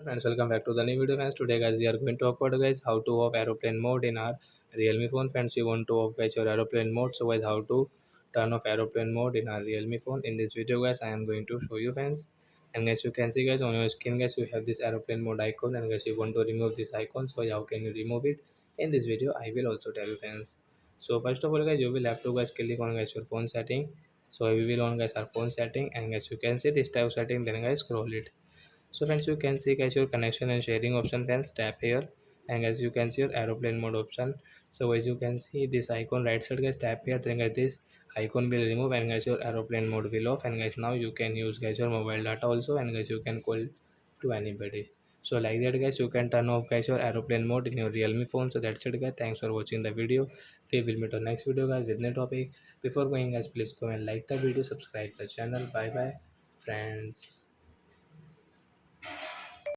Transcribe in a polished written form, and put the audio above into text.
Friends, welcome back to the new video. Friends, today guys we are going to talk about guys how to off aeroplane mode in our realme phone. Friends, you want to off guys your aeroplane mode, so guys how to turn off aeroplane mode in our realme phone. In this video guys I am going to show you friends. And guys, you can see guys on your screen guys you have this aeroplane mode icon, and guys you want to remove this icon, so how can you remove it? In this video I will also tell you friends. So first of all guys, you will have to guys click on guys your phone setting. So we will on guys our phone setting, and guys you can see this type of setting, then guys scroll it. So friends, you can see guys your connection and sharing option, friends tap here, and as you can see your aeroplane mode option. So as you can see this icon right side guys, tap here, then guys this icon will remove, and guys your aeroplane mode will off, and guys now you can use guys your mobile data also, and guys you can call to anybody. So like that guys, you can turn off guys your aeroplane mode in your realme phone. So that's it guys, thanks for watching the video. We will meet on next video guys with new topic. Before going guys, please go and like the video, subscribe the channel. Bye bye friends.